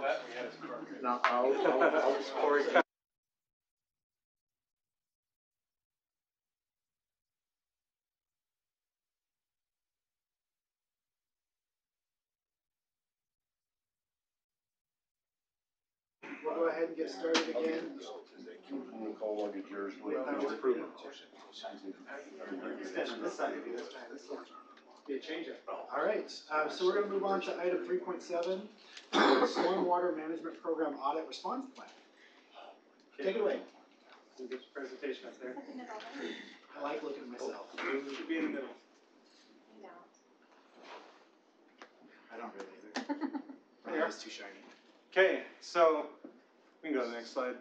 that we had his car. No, I'll just forward it. We'll go ahead and get started again. All right, so we're going to move on to item 3.7, Stormwater Management Program Audit Response Plan. Take it away. You get your presentation up there. I like looking at myself. You should be in the middle. I don't really either. My hair is too shiny. Okay, so we can go to the next slide.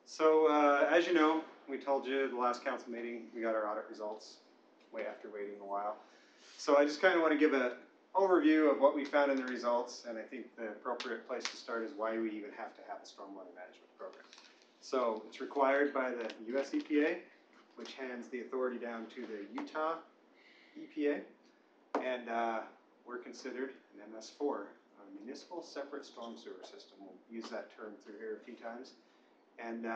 So as you know, we told you the last council meeting, we got our audit results way after waiting a while. So I just kind of want to give an overview of what we found in the results, and I think the appropriate place to start is why we even have to have a stormwater management program. So it's required by the US EPA, which hands the authority down to the Utah EPA, and we're considered an MS4, a Municipal Separate Storm Sewer System. We'll use that term through here a few times. And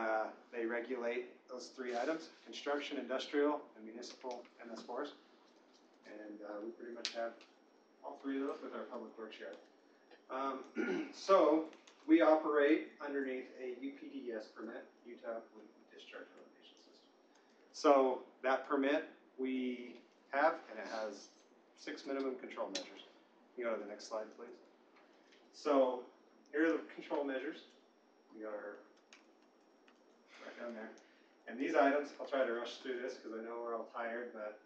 they regulate those three items: construction, industrial, and municipal MS4s. And we pretty much have all three of those with our public works yard. So we operate underneath a UPDES permit, Utah Pollutant Discharge Elimination System. So that permit we have, and it has 6 minimum control measures. You go to the next slide, please. So here are the control measures. We got our right down there. And these items, I'll try to rush through this because I know we're all tired, but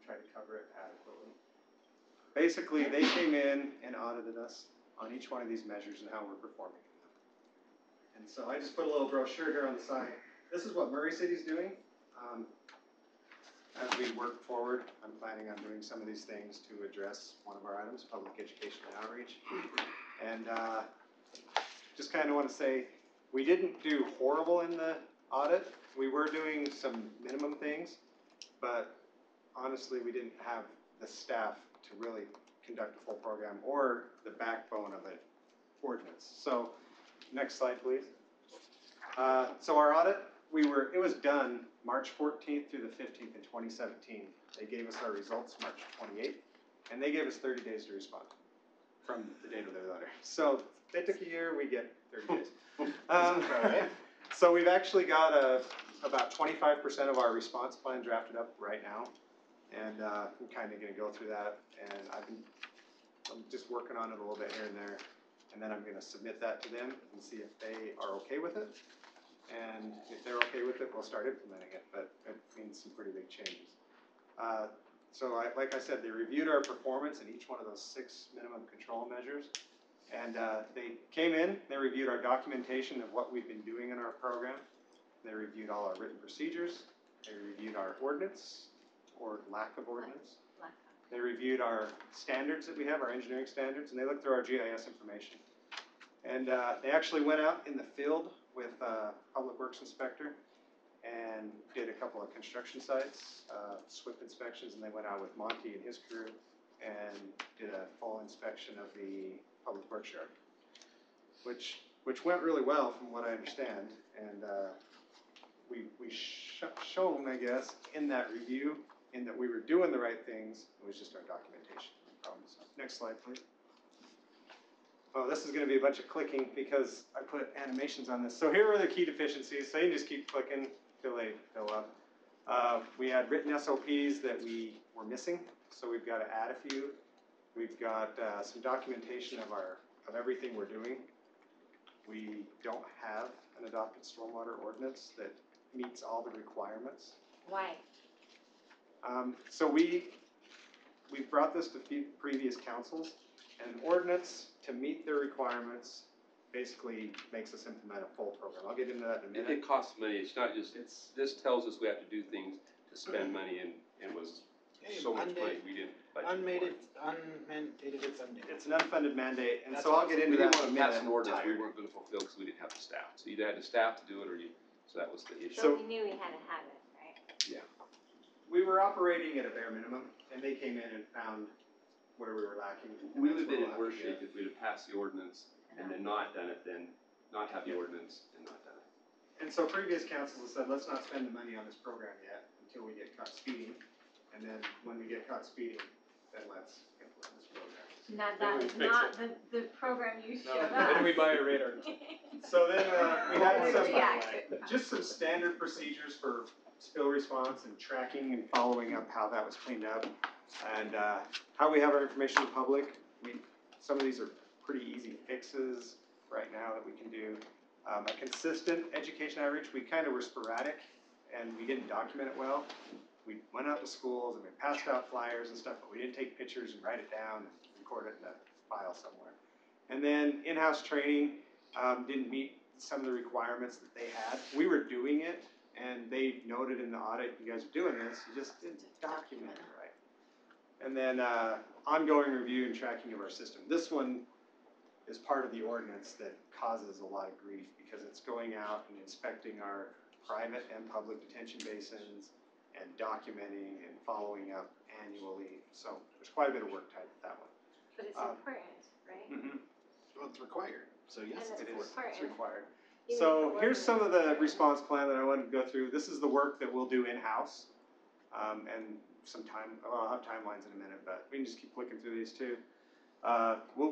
try to cover it adequately. Basically, they came in and audited us on each one of these measures and how we're performing them. And so I just put a little brochure here on the side. This is what Murray City's doing. As we work forward, I'm planning on doing some of these things to address one of our items, public education and outreach. And just kind of want to say, we didn't do horrible in the audit. We were doing some minimum things, but honestly, we didn't have the staff to really conduct a full program or the backbone of an ordinance. So, next slide, please. So our audit, it was done March 14th through the 15th in 2017. They gave us our results March 28th, and they gave us 30 days to respond from the date of their letter. So they took a year, we get 30 days. So we've actually got about 25% of our response plan drafted up right now. And I'm kind of going to go through that, and I'm just working on it a little bit here and there, and then I'm going to submit that to them and see if they are okay with it. And if they're okay with it, we'll start implementing it, but it means some pretty big changes. So like I said, they reviewed our performance in each one of those 6 minimum control measures, and they came in, they reviewed our documentation of what we've been doing in our program. They reviewed all our written procedures. They reviewed our ordinance, or lack of ordinance. They reviewed our standards that we have, our engineering standards, and they looked through our GIS information. And they actually went out in the field with a public works inspector and did a couple of construction sites, SWIP inspections, and they went out with Monty and his crew and did a full inspection of the public works yard, which went really well from what I understand. And we shown, I guess, in that review, in that we were doing the right things. It was just our documentation problems. Next slide, please. Oh, this is going to be a bunch of clicking because I put animations on this. So here are the key deficiencies. So you can just keep clicking till they fill up. We had written SOPs that we were missing, so we've got to add a few. We've got some documentation of everything we're doing. We don't have an adopted stormwater ordinance that meets all the requirements. Why? So we brought this to previous councils, and an ordinance to meet their requirements basically makes us implement a full program. I'll get into that in a minute. It costs money. It's not just, this tells us we have to do things to spend money, and it was so much money we didn't budget Unmandated, for. It's an unfunded mandate, and That's so I'll get into that in a We didn't want to pass minute. an ordinance we weren't going to fulfill because we didn't have the staff. So you either had the staff to do it, or so that was the issue. So we knew we had to have it, right? Yeah. We were operating at a bare minimum, and they came in and found where we were lacking. and We that's would have been where in we'll worse have to shape if we'd have passed the ordinance and then not done it, then not have the ordinance and not done it. And so previous councils have said, let's not spend the money on this program yet until we get caught speeding. And then when we get caught speeding, then let's implement this program. Not Then that we is fix not the program you No, showed us. then we buy a radar. So then, we had some, React. just some standard procedures for spill response and tracking and following up how that was cleaned up. And, how we have our information to the public, some of these are pretty easy fixes right now that we can do. A consistent education outreach, we kind of were sporadic and we didn't document it well. We went out to schools and we passed out flyers and stuff, but we didn't take pictures and write it down and record it in a file somewhere. And then in-house training didn't meet some of the requirements that they had. We were doing it and they noted in the audit, you guys are doing this, you just didn't document it right. And then ongoing review and tracking of our system. This one is part of the ordinance that causes a lot of grief because it's going out and inspecting our private and public detention basins and documenting and following up annually. So there's quite a bit of work tied to that one. But it's important, right? Mm-hmm. Well, it's required, so yes, And it's It is, important. it's required. Even So if it here's some of the wasn't- response plan that I wanted to go through. This is the work that we'll do in-house. And some time, well, I'll have timelines in a minute, but we can just keep flicking through these too.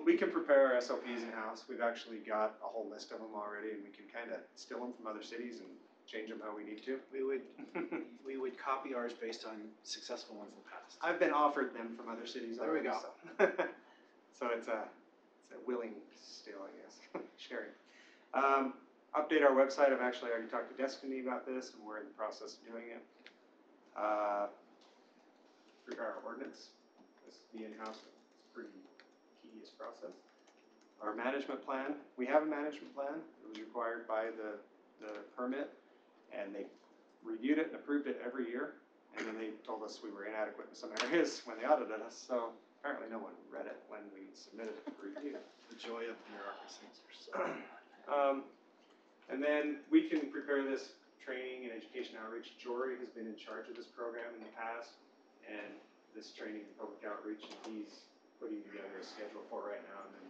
We can prepare our SOPs in-house. We've actually got a whole list of them already and we can kind of steal them from other cities and change them how we need to. We would copy ours based on successful ones in the past. I've been offered them from other cities There we already, go. so. So it's a willing steal, I guess, sharing. Update our website. I've actually already talked to Destiny about this and we're in the process of doing it. For our ordinance, this is the in-house, pretty tedious process. Our management plan, we have a management plan. It was required by the permit and they reviewed it and approved it every year. And then they told us we were inadequate in some areas when they audited us. So apparently no one read it when we submitted it for review. The joy of bureaucracy. And then we can prepare this training and education outreach. Jory has been in charge of this program in the past, and this training and public outreach, and he's putting together a schedule for right now, and then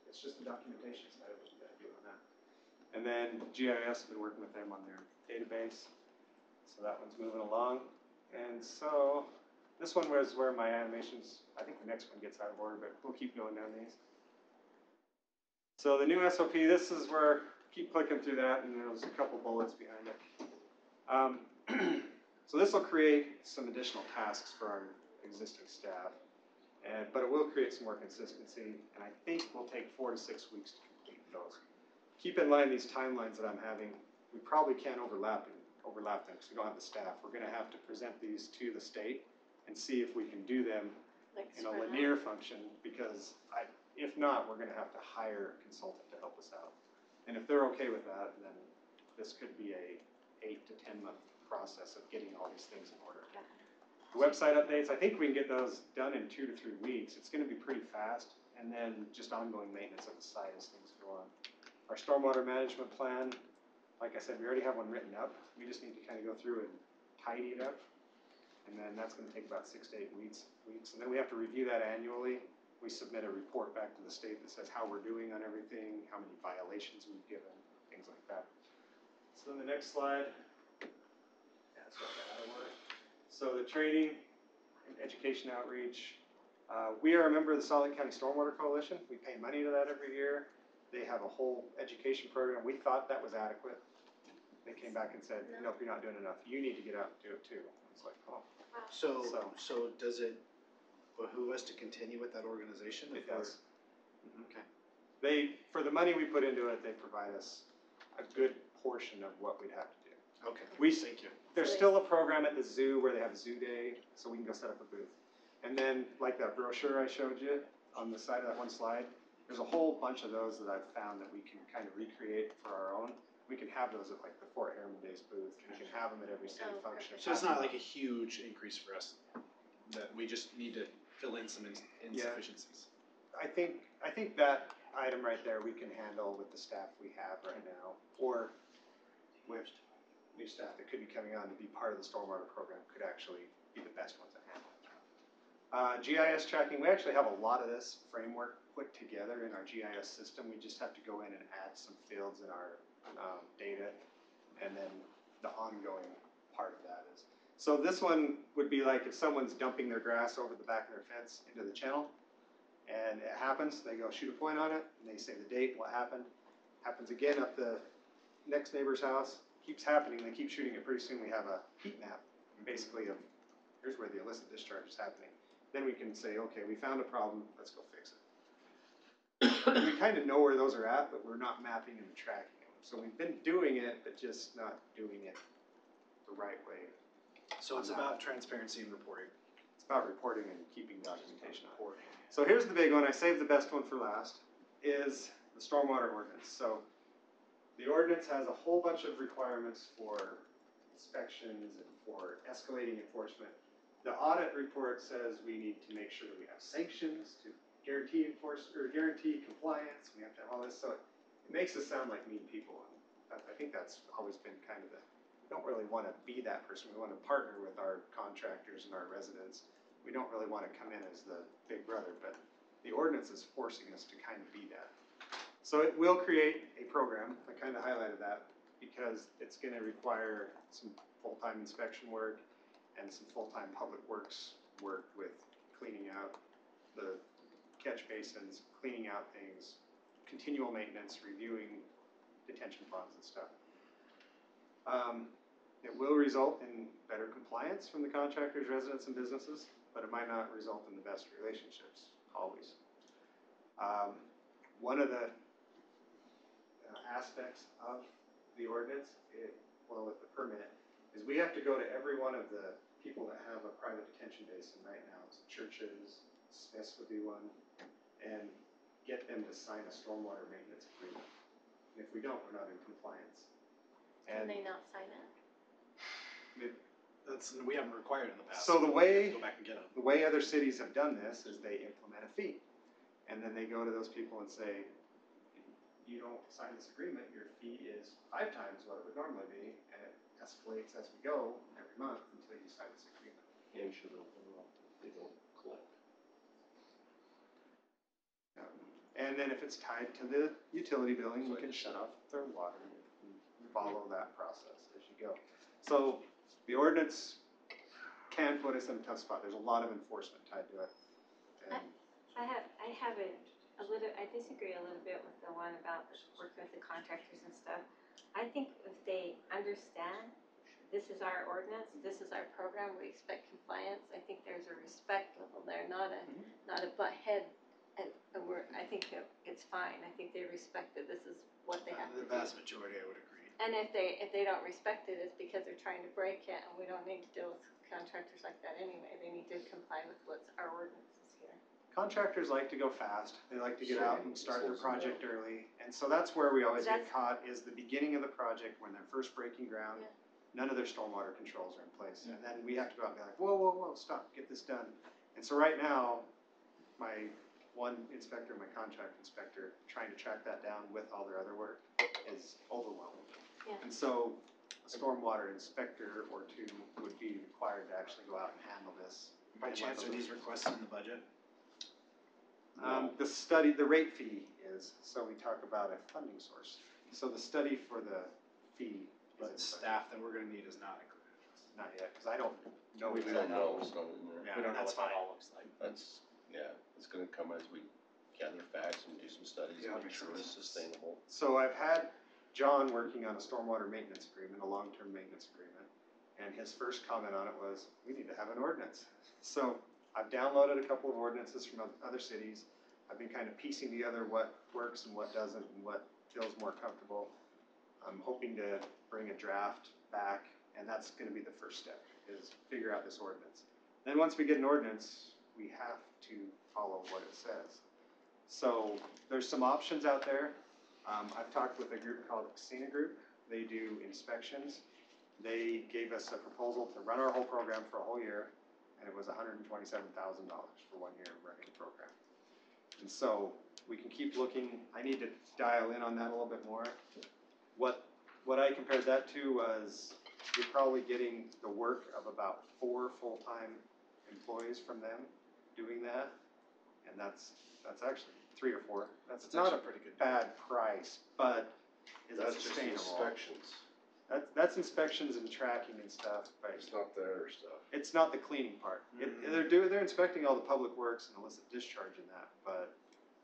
it's just the documentation side of what you gotta do on that. And then GIS, have been working with them on their database, so that one's moving along. And so, this one was where my animations, I think the next one gets out of order, but we'll keep going down these. So the new SOP, this is where, keep clicking through that, and there's a couple bullets behind it. So this will create some additional tasks for our existing staff, but it will create some more consistency, and I think will take 4 to 6 weeks to complete those. Keep in mind these timelines that I'm having, we probably can't overlap them because we don't have the staff. We're gonna have to present these to the state and see if we can do them Like in a spread out. linear function, because if not, we're gonna have to hire a consultant to help us out. And if they're okay with that, then this could be a 8 to 10 month process of getting all these things in order. The website updates, I think we can get those done in 2 to 3 weeks. It's gonna be pretty fast, and then just ongoing maintenance of the site as things go on. Our stormwater management plan, like I said, we already have one written up. We just need to kind of go through and tidy it up. And then that's gonna take about 6 to 8 weeks. And then we have to review that annually. We submit a report back to the state that says how we're doing on everything, how many violations we've given, things like that. So the next slide. Yeah, that's what I got out of order. So the training and education outreach. We are a member of the Salt Lake County Stormwater Coalition. We pay money to that every year. They have a whole education program. We thought that was adequate. They came back and said, nope, you're not doing enough. You need to get out and do it too. It's like, oh. So does it behoove us to continue with that organization? It does. Okay. For the money we put into it, they provide us a good portion of what we'd have to do. Okay. Thank you. There's still a program at the zoo where they have zoo day, so we can go set up a booth. And then, like that brochure I showed you on the side of that one slide, there's a whole bunch of those that I've found that we can kind of recreate for our own. We can have those at like the Fort Herriman Days booth. We can have them at every city Oh, function. So it's not like a huge increase for us, that we just need to fill in some insufficiencies. I think that item right there we can handle with the staff we have right now, or with new staff that could be coming on to be part of the stormwater program could actually be the best ones to handle. GIS tracking, we actually have a lot of this framework put together in our GIS system. We just have to go in and add some fields in our data, and then the ongoing part of that is. So this one would be like if someone's dumping their grass over the back of their fence into the channel, and it happens, they go shoot a point on it, and they say the date, what happened. Happens again up the next neighbor's house, keeps happening, they keep shooting it, pretty soon we have a heat map, basically of here's where the illicit discharge is happening. Then we can say, okay, we found a problem, let's go fix it. We kind of know where those are at, but we're not mapping and tracking them. So we've been doing it, but just not doing it the right way. So it's about transparency and reporting. It's about reporting and keeping documentation on it. So here's the big one, I saved the best one for last, is the Stormwater Ordinance. So the ordinance has a whole bunch of requirements for inspections and for escalating enforcement. The audit report says we need to make sure that we have sanctions to guarantee compliance. We have to have all this, so it makes us sound like mean people. And I think that's always been kind of we don't really want to be that person. We want to partner with our contractors and our residents. We don't really want to come in as the big brother, but the ordinance is forcing us to kind of be that. So it will create a program. I kind of highlighted that because it's going to require some full-time inspection work and some full-time public works work with cleaning out the catch basins, cleaning out things, continual maintenance, reviewing detention ponds and stuff. It will result in better compliance from the contractors, residents, and businesses, but it might not result in the best relationships, always. One of the aspects of the ordinance, with the permit, is we have to go to every one of the people that have a private detention basin right now. It's churches, Smiths would be one, and get them to sign a stormwater maintenance agreement. And if we don't, we're not in compliance. Can And they not sign it? We haven't required it in the past. So the way- Go back and get them. the way other cities have done this is they implement a fee. And then they go to those people and say, you don't sign this agreement, your fee is 5 times what it would normally be, and it escalates as we go every month until you sign this agreement. And should they don't collect. And then if it's tied to the utility billing, you can shut off their water and follow that process as you go. So the ordinance can put us in a tough spot. There's a lot of enforcement tied to it. And I disagree a little bit with the one about working with the contractors and stuff. I think if they understand, this is our ordinance, this is our program, we expect compliance, I think there's a respect level there, not a butt head. And I think that it's fine, I think they respect that this is what they have to The do. vast majority, I would agree. And if they don't respect it, it's because they're trying to break it, and we don't need to deal with contractors like that anyway. They need to comply with what's our ordinances here. contractors like to go fast. They like to get out and start their project early. And so that's where we always get caught, is the beginning of the project when they're first breaking ground. Yeah. None of their stormwater controls are in place. And then we have to go out and be like, whoa, whoa, whoa, stop, get this done. And so right now, my one inspector, my contract inspector, trying to track that down with all their other work is overwhelming. Yeah. And so a stormwater inspector or two would be required to actually go out and handle this. By chance, are these requested in the budget? The study, the rate fee is, so we talk about a funding source. So the study for the fee is in But the staff that we're gonna need is not included. budget. Not yet, because I don't know. We don't know, it's not in there. Yeah, We don't know that's what that fine. all looks like. That's, yeah, it's gonna come as we gather facts and do some studies Yeah, and make makes sure it's sense. sustainable. So I've had John working on a stormwater maintenance agreement, a long-term maintenance agreement, and his first comment on it was, we need to have an ordinance. So I've downloaded a couple of ordinances from other cities. I've been kind of piecing together what works and what doesn't and what feels more comfortable. I'm hoping to bring a draft back, and that's gonna be the first step, is figure out this ordinance. Then once we get an ordinance, we have to follow what it says. So there's some options out there. I've talked with a group called Casina Group. They do inspections. They gave us a proposal to run our whole program for a whole year, and it was $127,000 for 1 year of running the program. And so we can keep looking. I need to dial in on that a little bit more. What I compared that to was you're probably getting the work of about 4 full-time employees from them. doing that, and that's actually 3 or 4. That's It's not a actually pretty good. bad price, but is it That's just sustainable? inspections. That's inspections and tracking and stuff, but It's not their stuff. it's not the cleaning part. They're inspecting all the public works and illicit discharge in that, but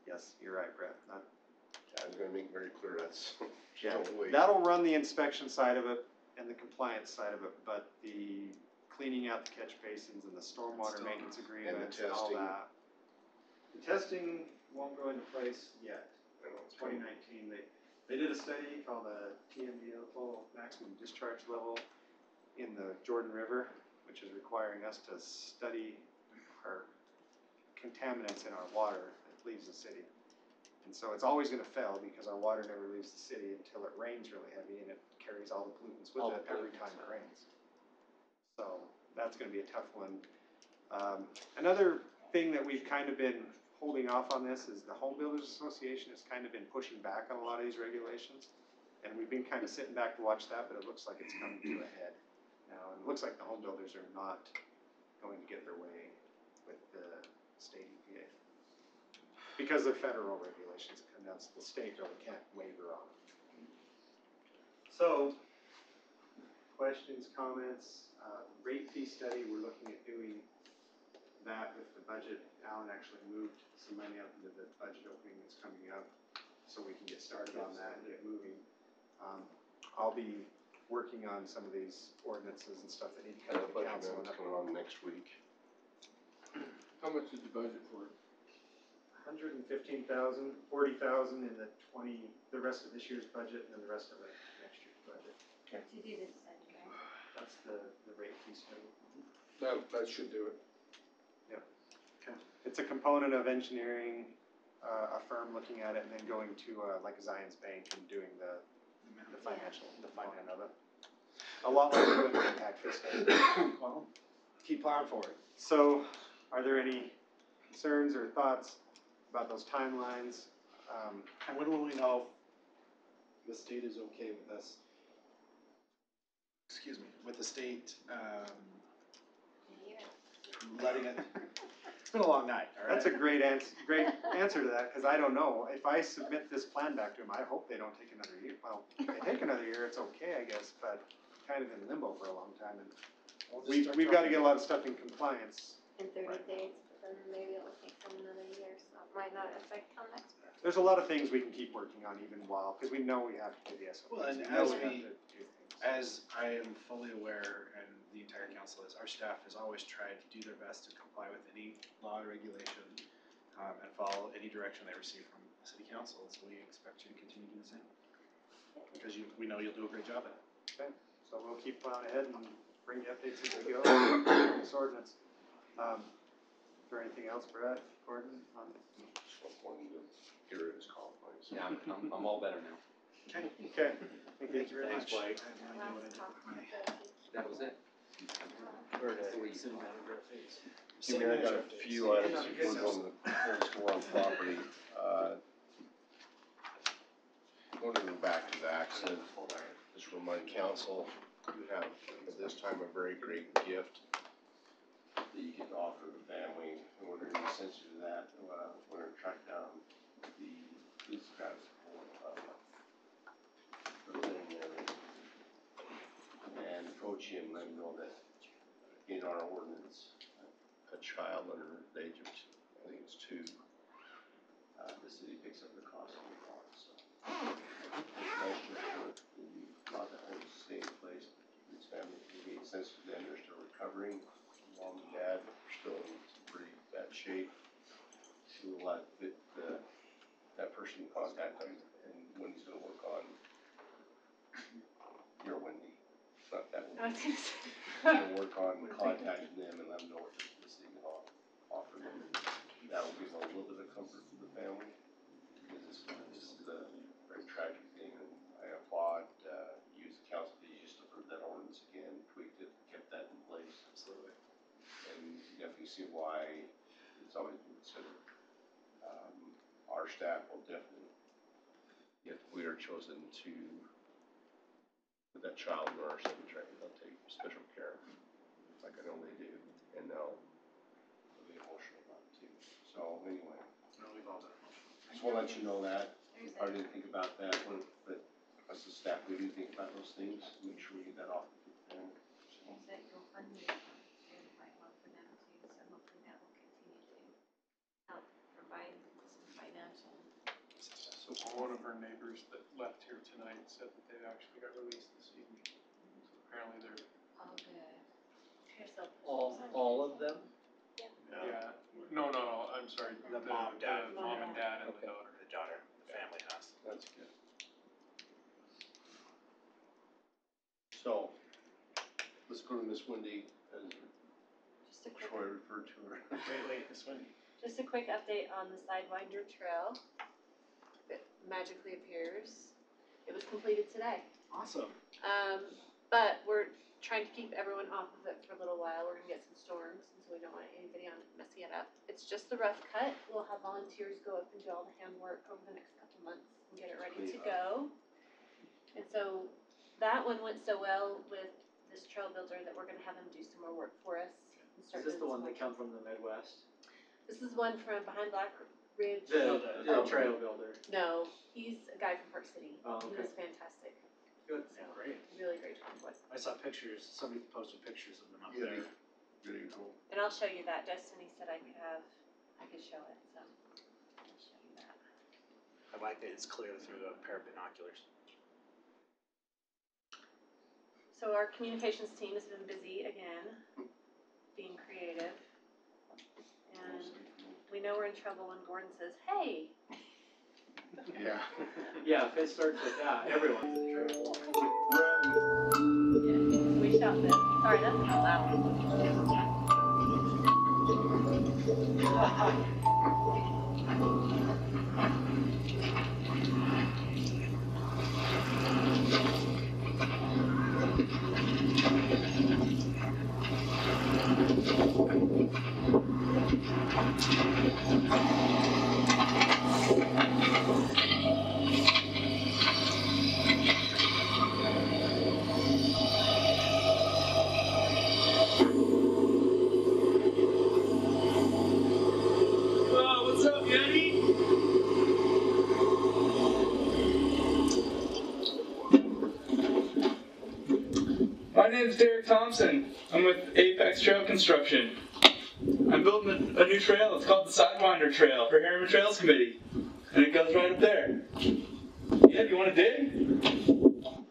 yes, you're right, Brett. Yeah, I'm gonna make very clear that's Yeah, totally. that'll run the inspection side of it and the compliance side of it, but the cleaning out the catch basins and the stormwater Still maintenance not. agreements and all testing. that. The testing won't go into place yet. I don't know, it's 2019, they did a study called the TMDL, total maximum discharge level in the Jordan River, which is requiring us to study our contaminants in our water that leaves the city. And so it's always gonna fail because our water never leaves the city until it rains really heavy and it carries all the pollutants with it every time it rains. So that's gonna be a tough one. Another thing that we've kind of been holding off on this is the Home Builders Association has kind of been pushing back on a lot of these regulations. And we've been kind of sitting back to watch that, but it looks like it's coming to a head now. And it looks like the home builders are not going to get their way with the state EPA. Because they're federal regulations, and that's, the state really can't waiver on them. So, questions, comments, rate fee study, we're looking at doing that with the budget. Alan actually moved some money up into the budget opening that's coming up, so we can get started on that and get moving. I'll be working on some of these ordinances and stuff that need to I come know to the budget council. amendment's coming on next week. How much is the budget for it? 115,000, 40,000 in the rest of this year's budget, and then the rest of it next year's budget. To do this study, right? That's the rate fee study. That should do it. It's a component of engineering, a firm looking at it, and then going to like Zion's Bank and doing the financial component of it. A lot like we're doing the impact fee study. Well, keep plowing for it. So, are there any concerns or thoughts about those timelines? And when will we know if the state is okay with us? Excuse me, with the state, letting it, it's been a long night, all right? That's a great answer to that, because I don't know. If I submit this plan back to them, I hope they don't take another year. Well, if they take another year, it's okay, I guess, but kind of in limbo for a long time. And we've got to get a lot of stuff in compliance. In 30 Right. days, but then maybe it'll take them another year, so it might not affect till next year. There's a lot of things we can keep working on even while, because we know we have to do the SOPs. Well, and we know as we have we- to do things. As I am fully aware, and the entire council is, our staff has always tried to do their best to comply with any law or regulation, and follow any direction they receive from the city council, so we expect you to continue to do the same. Because we know you'll do a great job at it. Okay, so we'll keep plowing ahead and bring you updates as we go. This ordinance. Is there anything else, Brett, Gordon? Just wanted to get rid of his compromise. Yeah, I'm all better now. Okay. Okay, thank you. Thank you very Thanks, much. Blake. I have no idea what I did with my That was it. city manager face. Jimmy, I got a few items before going to the full score on property. Going to go back to the accident, just remind council, you have at this time a very great gift that you can offer the family, and we're going to be sensitive to that. We're going to track down the police guys for living there and approach him, let him know that in our ordinance, a child under the age of, I think it's 2, the city picks up the cost of the car, so. Nice to report that we got that whole stay in place. His family, we made sense to them, they're still recovering. Mom and dad are still in pretty bad shape. So we'll let that person contact them, and Wendy's gonna work on, you're Wendy, not that I Wendy. was gonna say. Gonna work on contacting them and let them know what the city can offer them. And that will give a little bit of comfort to the family, because this is a very tragic thing. And I applaud, you as the council, that you just approved that ordinance again, tweaked it, kept that in place. Absolutely. And you definitely see why it's always been considered. Our staff will definitely, if we are chosen to put that child in our cemetery, they'll take special care, like I know they do, and they'll be emotional about it. we'll let you know that. We probably didn't think about that one, but as a staff, we do think about those things, make sure we get that off. There's that GoFundMe account, there's quite one for them too, so hopefully that will continue to help provide some financial. So one of our neighbors that left here tonight said that they actually got released this evening. So apparently they're, Oh, good. Okay, so. All of them? yeah, no, I'm sorry. The mom, dad. The mom and dad and the Okay. daughter. The daughter, the family house. That's good. So, let's go to Miss Wendy, as Just a quick, Troy referred to her. Wait, this one. just a quick update on the Sidewinder Trail. It magically appears. It was completed today. Awesome. But we're trying to keep everyone off of it for a little while. We're gonna get some storms, and so we don't want anybody on it messing it up. It's just the rough cut. We'll have volunteers go up and do all the handwork over the next couple months and get it ready to go. And so that one went so well with this trail builder that we're gonna have him do some more work for us. And Is start this the doing one some that come more. from the Midwest? This is one from behind Black Ridge. The trail builder. No, he's a guy from Park City. Oh, He okay. was fantastic. Good. Yeah, great. Really great job with. I saw pictures, somebody posted pictures of them up Yeah, there. Really cool. And I'll show you that. Destiny said I could show it, so I'll show you that. I like that it's clear through a pair of binoculars. So our communications team has been busy again, being creative. And we know we're in trouble when Gordon says, "Hey." Yeah. Yeah, if it starts with that, everyone's in trouble. Yeah, so we shout this. Sorry, that's not loud. What's up, Yanni? My name's Derek Thompson. I'm with Apex Trail Construction. I'm building a new trail. It's called the Sidewinder Trail for Herriman Trails Committee. And it goes right up there. Yeah, do you want to dig?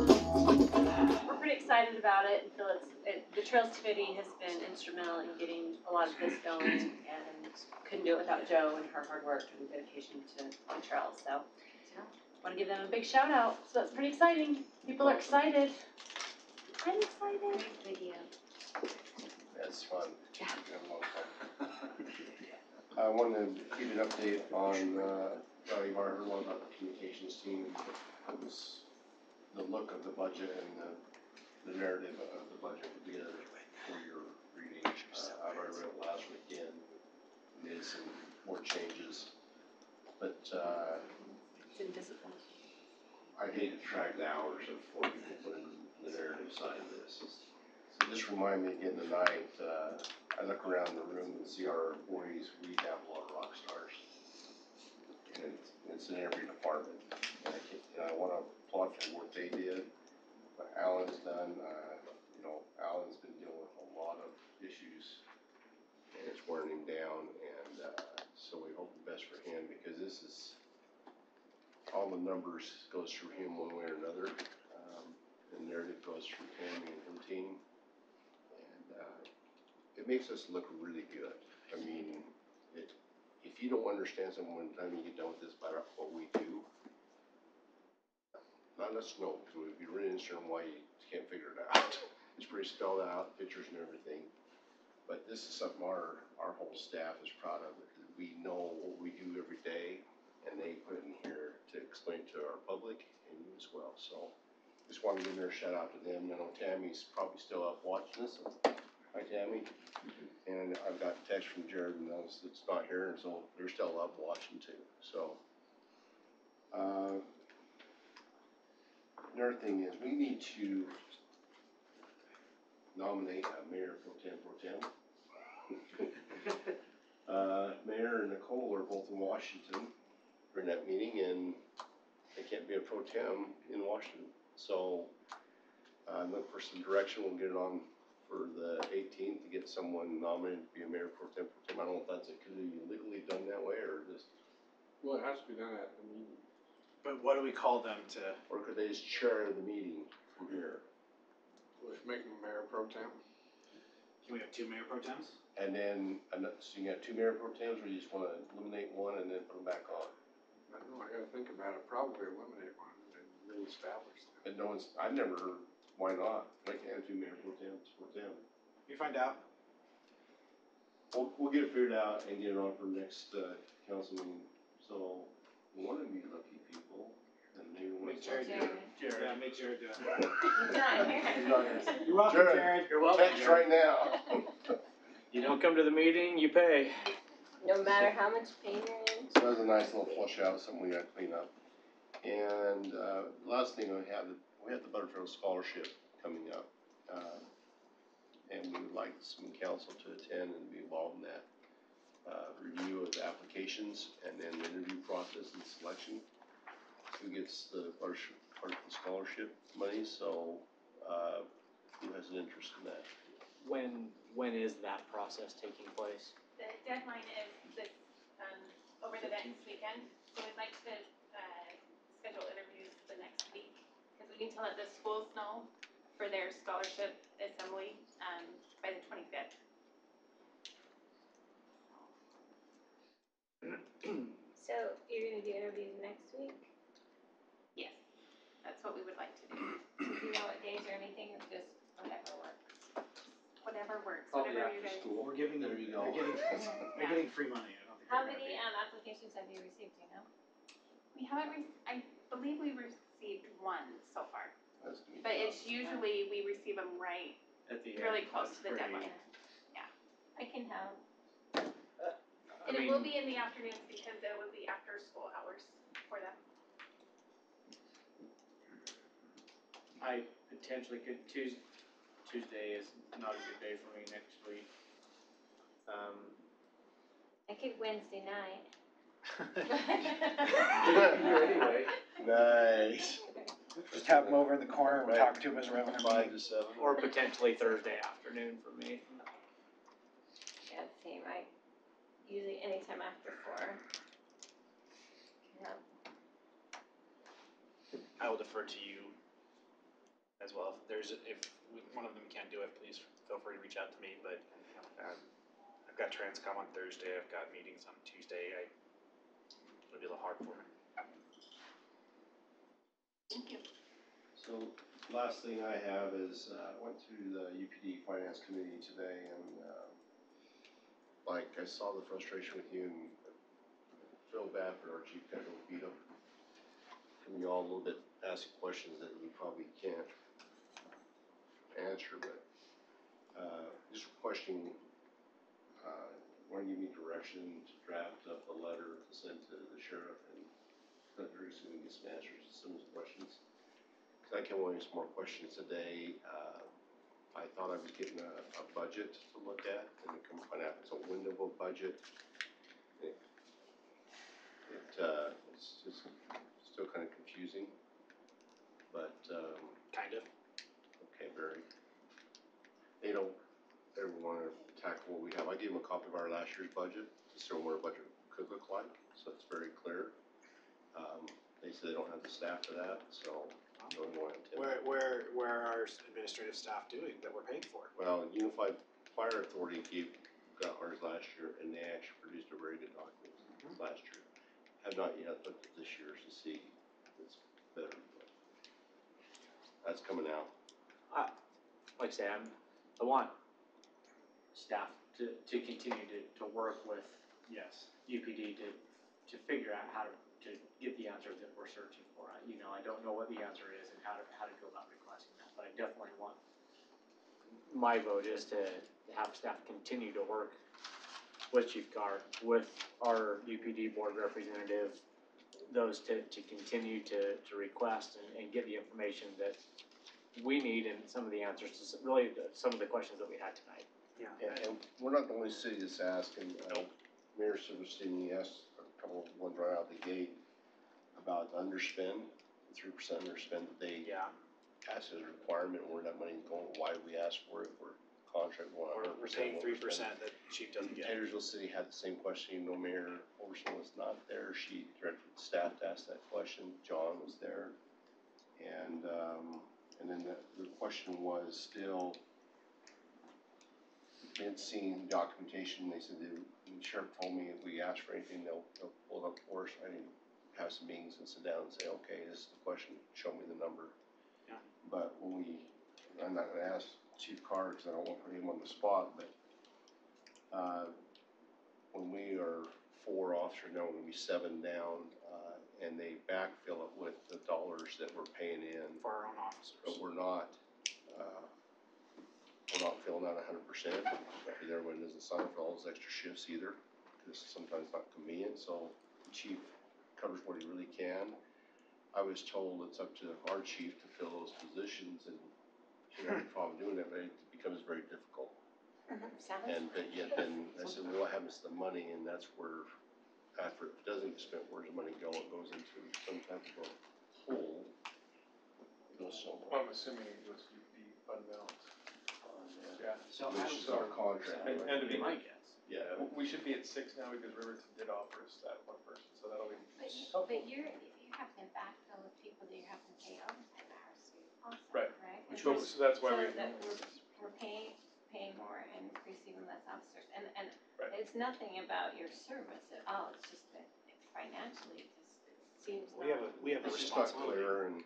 We're pretty excited about it and feel the Trails Committee has been instrumental in getting a lot of this going and couldn't do it without Joe and her hard work and dedication to the trails, so. Want to give them a big shout out, so that's pretty exciting. People are excited. I'm excited. Great video. That's fun. Yeah. I wanted to give you an update on, you've already heard a lot about the communications team. It was the look of the budget and the narrative of the budget together for your reading. I've already read it last weekend, made some more changes, but, Been disciplined. I hate to drag the hours of what people put in the narrative side of this. So this reminded me again tonight, I look around the room and see our employees, we have a lot of rock stars. And it's in every department. And I wanna applaud for what they did, what Alan's done, Alan's been dealing with a lot of issues and it's wearing him down, and, so we hope the best for him, because this is, all the numbers goes through him one way or another. The narrative goes through Tammy and her team. And it makes us look really good. I mean, if you don't understand something when time you get done with this by what we do, let us know, because we'd be really interested in why you can't figure it out. It's pretty spelled out, pictures and everything. But this is something our whole staff is proud of, because we know what we do every day, and they put it in here to explain to our public and you as well. So just wanted to give their shout out to them. I know Tammy's probably still up watching this. Hi, Tammy. And I've got a text from Jared and those that's not here, and so they're still up watching too. So, another thing is we need to nominate a mayor pro tem. Mayor and Nicole are both in Washington during that meeting, and they can't be a pro tem in Washington. So, look for some direction. We'll get it on for the 18th to get someone nominated to be a mayor pro tem. I don't know if that's could it be legally done that way or just. Well, it has to be done at the meeting. But what do we call them to? Or could they just chair the meeting from here? Let's make them mayor pro tem. Can we have 2 mayor pro tems? And then, so you got 2 mayor pro tems, or you just wanna eliminate one and then put them back on? I don't know, I gotta think about it, probably eliminate one and reestablish them. And no one's, I've never heard, why not? Why can't have 2 mayor pro tems for them? You find out. We'll get it figured out and get it on for next, council meeting. So, one of you lucky people, and maybe one. Make Jared do it. Yeah, make Jared do it. He's not here. You're welcome, Jared, Jared. You're welcome. Text right now. You don't come to the meeting, you pay. No matter how much pain you're in. So that's a nice little flush out, something we gotta clean up. And, last thing we have the Butterfield Scholarship coming up. And we would like some council to attend and be involved in that, review of the applications and then the interview process and selection. Who gets the part of the scholarship money, so, who has an interest in that? When is that process taking place? The deadline is this, over the next weekend, so we'd like to, schedule interviews the next week. Because we need to let the schools know for their scholarship assembly, by the 25th. So you're gonna do interviews next week? Yes, that's what we would like to do. Do you know what days or anything, or just whatever works? Whatever works, Probably whatever you after guys. school. We're giving them, There you go. they're getting free money. I don't think How they're many, gonna applications have you received, do you know? We haven't I believe we received one so far, That's gonna be but tough. it's usually we receive them right, At the really end. close to the That's deadline. I can help. And it will be in the afternoons because it will be after school hours for them. I potentially could, Tuesday is not a good day for me next week. I could Wednesday night. Anyway. Nice. Just have them over in the corner and we'll Right. talk to them as we're having our 5 meeting. to 7. Or potentially Thursday afternoon for me. Yeah, same, usually anytime after 4. Yeah. I will defer to you as well. If one of them can't do it, please feel free to reach out to me, but, I've got Transcom on Thursday, I've got meetings on Tuesday, it'll be a little hard for me. Thank you. So, last thing I have is, I went through the UPD Finance Committee today and, I saw the frustration with you and feel bad for our chief got a little beat up. And you all a little bit asking questions that you probably can't answer, but, just questioning, want to give me direction to draft up a letter to send to the sheriff and very soon get some answers to some of the questions. Cause I came away with some more questions today. I thought I was getting a budget to look at, and it come find out it's a window of budget. It's just still kind of confusing, but, Kind of. okay, very. They don't ever want to tackle what we have. I gave them a copy of our last year's budget, to show what our budget could look like, so it's very clear. They say they don't have the staff for that, so I don't want to. Where are our administrative staff doing that we're paying for? Well, Unified Fire Authority got ours last year, and they actually produced a very good document last year. Have not yet looked at this year's to see if it's better, but that's coming out. Like I say, I want staff to continue to work with Yes. UPD to figure out how to get the answer that we're searching for. I don't know what the answer is, and how to go about requesting that, but I definitely want, my vote is to have staff continue to work with Chief Carr, with our UPD board representative, those to continue to request and get the information that we need and some of the answers to really some of the questions that we had tonight. And we're not the only city that's asking. Mayor Silverstein, he asked a couple of ones right out the gate about underspend, the 3% underspend that they asked as a requirement, where that money's going, why do we ask for it, we're contract 100%. We're paying 3% that Chief doesn't get. Taylorsville City had the same question, no Mayor Overson was not there, she directed the staff to ask that question, John was there. And then the question was still, we had seen documentation, they said, the sheriff told me if we ask for anything, they'll pull it up for us. I didn't have some meetings and sit down and say, okay, this is the question, show me the number. Yeah. But I'm not gonna ask Chief Carr, because I don't want to put him on the spot, but when we are 4 officers, now we're gonna be 7 down, and they backfill it with the dollars that we're paying in. For our own officers. But we're not filling out 100%. Everyone doesn't sign up for all those extra shifts either, because sometimes not convenient, so the chief covers what he really can. I was told it's up to our chief to fill those positions, and he doesn't have a problem doing that, but it becomes very difficult. But yet then, I said, well, what happens to the money, and that's where, after it doesn't get spent, where's the money go? It goes into some type of a hole. It goes somewhere. I'm assuming it goes to the fund balance. Yeah. So Which is our contract. And to be, my guess. Yeah. we should be at 6 now because Riverton did offer us that one person, so that'll be. But you have to backfill with people that you're having to pay overtime hours to also, Right. right? So that's why So that we're paying more and receiving less officers, and Right. it's nothing about your service at all, it's just that financially, it seems We have a It's just not responsibility. clear, and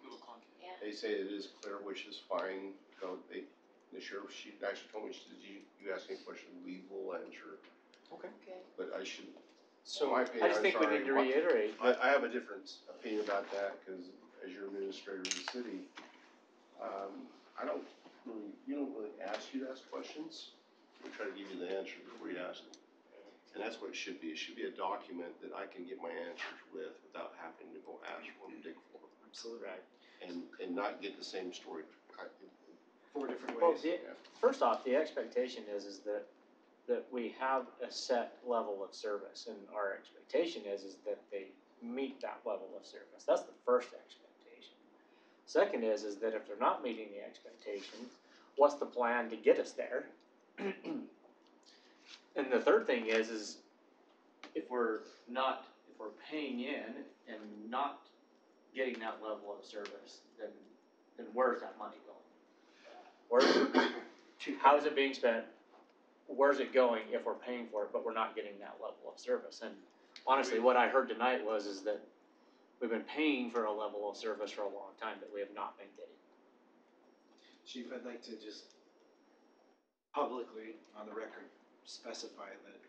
Yeah. they say it is clear, which is fine. So the sheriff, she actually told me, she said, you ask any question, we will answer. Okay. But I should, So my I opinion, just I'm think we sorry, need to reiterate. I have a different opinion about that, because as your administrator of the city, you don't really ask you to ask questions. We try to give you the answer before you ask them. And that's what it should be. It should be a document that I can get my answers with without having to go ask for them, dig for them. Absolutely. Right. And not get the same story. 4 different Well, ways. first off, the expectation is that we have a set level of service, and our expectation is that they meet that level of service. That's the first expectation. Second is that if they're not meeting the expectation, what's the plan to get us there? And the third thing is if we're paying in and not getting that level of service, then where's that money going? How is it being spent? Where's it going if we're paying for it, but we're not getting that level of service? And honestly, what I heard tonight is that we've been paying for a level of service for a long time that we have not been getting. Chief, I'd like to just publicly, on the record, specify that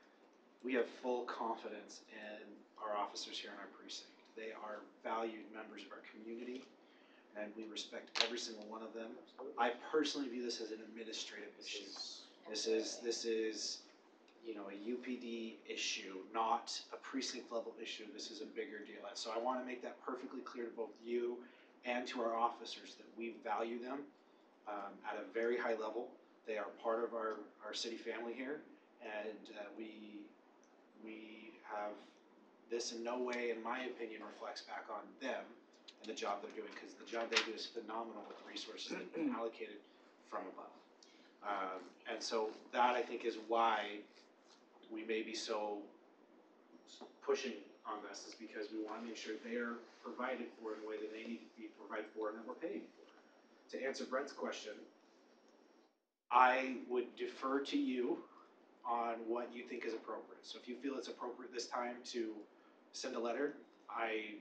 we have full confidence in our officers here in our precinct. They are valued members of our community, and we respect every single one of them. I personally view this as an administrative issue. This is, a UPD issue, not a precinct level issue. This is a bigger deal. So I want to make that perfectly clear to both you and to our officers that we value them at a very high level. They are part of our city family here, and we have this in no way, in my opinion, reflects back on them and the job they're doing, because the job they do is phenomenal with the resources that have been allocated from above. And so that, I think, is why we may be so pushing on this, is because we want to make sure they are provided for in a way that they need to be provided for and that we're paying for. To answer Brett's question, I would defer to you on what you think is appropriate. So if you feel it's appropriate this time to send a letter, I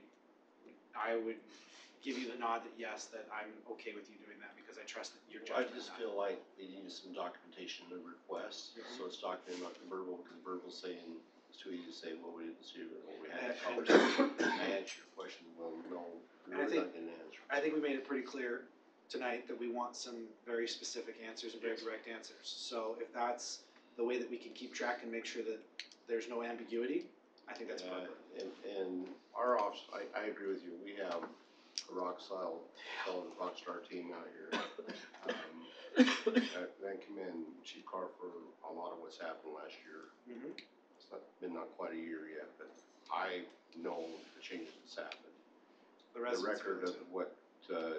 would give you the nod that yes, that I'm okay with you doing that, because I trust that your I judgment. just feel like we need some documentation in the request, so it's documented, not verbal, because verbal saying, it's too easy to say, well, we didn't see it, or we had a conversation. I answered your question, well, no, And I we're think- not gonna answer. I I think we made it pretty clear tonight that we want some very specific answers and very direct answers. So if that's the way that we can keep track and make sure that there's no ambiguity, I think that's appropriate. And our office, I agree with you, we have a solid rock star team out here. I commend Chief Carr for a lot of what's happened last year. It's been not quite a year yet, but I know the changes that's happened. The record of what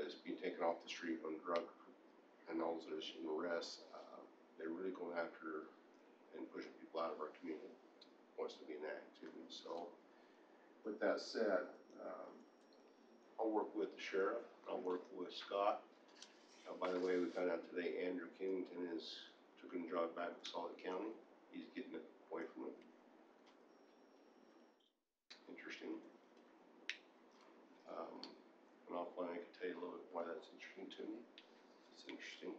is being taken off the street on drug and all those arrests, they're really going after and pushing people out of our community. Wants to be an activity. So, with that said, I'll work with the sheriff. I'll work with Scott. By the way, we found out today Andrew Kennington took a job back in Solid County. He's getting it away from it. Interesting. And offline I can tell you a little bit why that's interesting to me. It's interesting.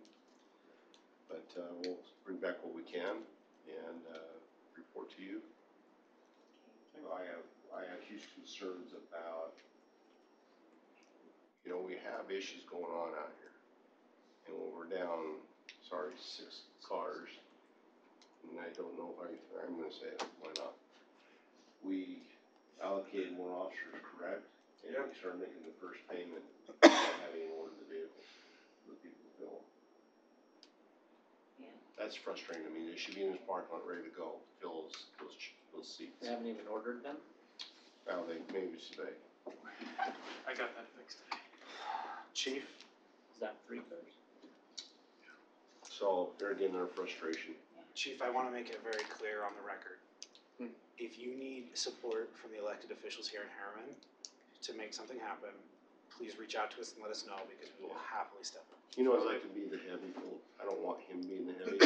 But we'll bring back what we can and report to you. I have huge concerns about, we have issues going on out here. And when we're down, 6 cars, and I don't know if I'm going to say it, why not? We allocated more officers, correct? And we started making the first payment, having ordered the vehicles for the people to fill. Yeah. That's frustrating to me. They should be in this parking lot ready to go, fill those seats. They haven't even ordered them? Well, maybe today. I got that fixed today. Chief? Is that 3 cars? So they're getting their frustration. Chief, I want to make it very clear on the record. If you need support from the elected officials here in Herriman to make something happen, please reach out to us and let us know because we will happily step up. I'd like to be the heavy fool. I don't want him being the heavy.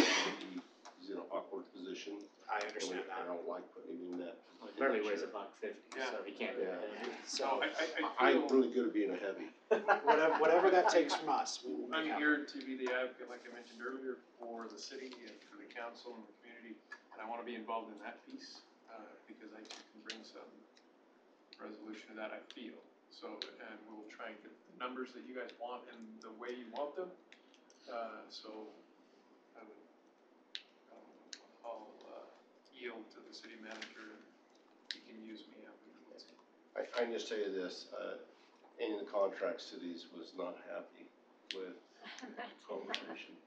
He's in an awkward position. I understand I that. don't like putting him in that. Well, he barely weighs $150, Yeah. so he can't be Yeah. heavy. So I'm really good at being a heavy. whatever that takes from us, we will I'm make here happen. to be the advocate, like I mentioned earlier, for the city and for the council and the community, and I wanna be involved in that piece, because I too can bring some resolution to that, I feel. So, and we'll try and get the numbers that you guys want and the way you want them, so I'll yield to the city manager, and he can use me after he wants. I can just tell you this, any of the contract cities was not happy with compensation.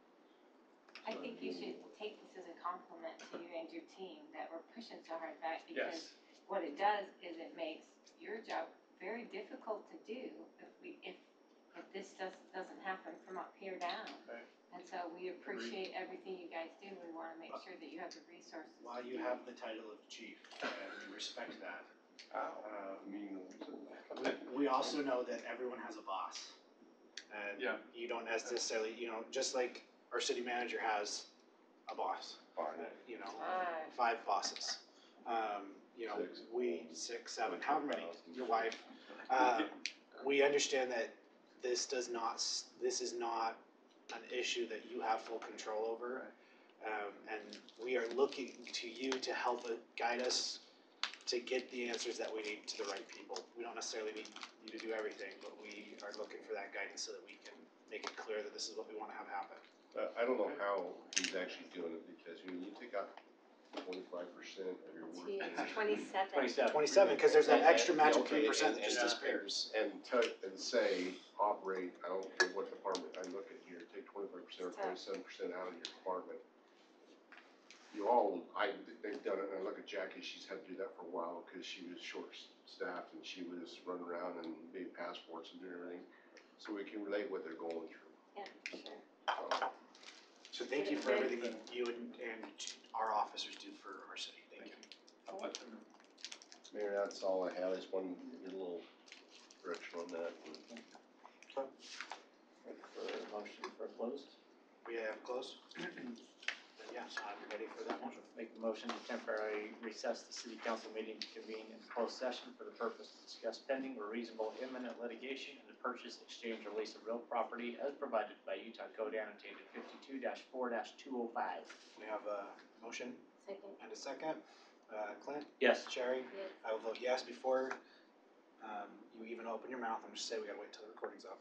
I think you should take this as a compliment to you and your team that we're pushing so hard back because what it does is it makes your job very difficult to do if this doesn't happen from up here down. Right. And so we appreciate everything you guys do. We want to make sure that you have the resources. While you have the title of chief, and we respect that, we also know that everyone has a boss. And you don't necessarily, just like our city manager has a boss. 5 bosses. 6, 7, however many, your wife. We understand that this is not an issue that you have full control over. And we are looking to you to help guide us to get the answers that we need to the right people. We don't necessarily need you to do everything, but we are looking for that guidance so that we can make it clear that this is what we want to have happen. I don't know how he's actually doing it because you take out 25% of your work. It's 27. 27, because there's that extra magic 3% that just disappears. And say, operate, I don't care what department I look at here, take 25% or 27% out of your department. They've done it, and I look at Jackie, she's had to do that for a while because she was short-staffed and she was running around and made passports and doing everything. So we can relate what they're going through. Yeah, sure. So thank you for everything that you and our officers do for our city. Thank you. I'll let them know. Mayor, that's all I have. I just wanted to get a little direction on that. For a motion for closed? We have closed? Yes, I'm ready for that motion. Make the motion to temporarily recess the city council meeting to convene in closed session for the purpose to discuss pending or reasonable imminent litigation and the purchase, exchange, or lease of real property as provided by Utah Code annotated 52-4-205. We have a motion Second. and a second. Clint? Yes. Sherry? Yes. I will vote yes. Before You even open your mouth, I'm just saying we gotta wait till the recording's off.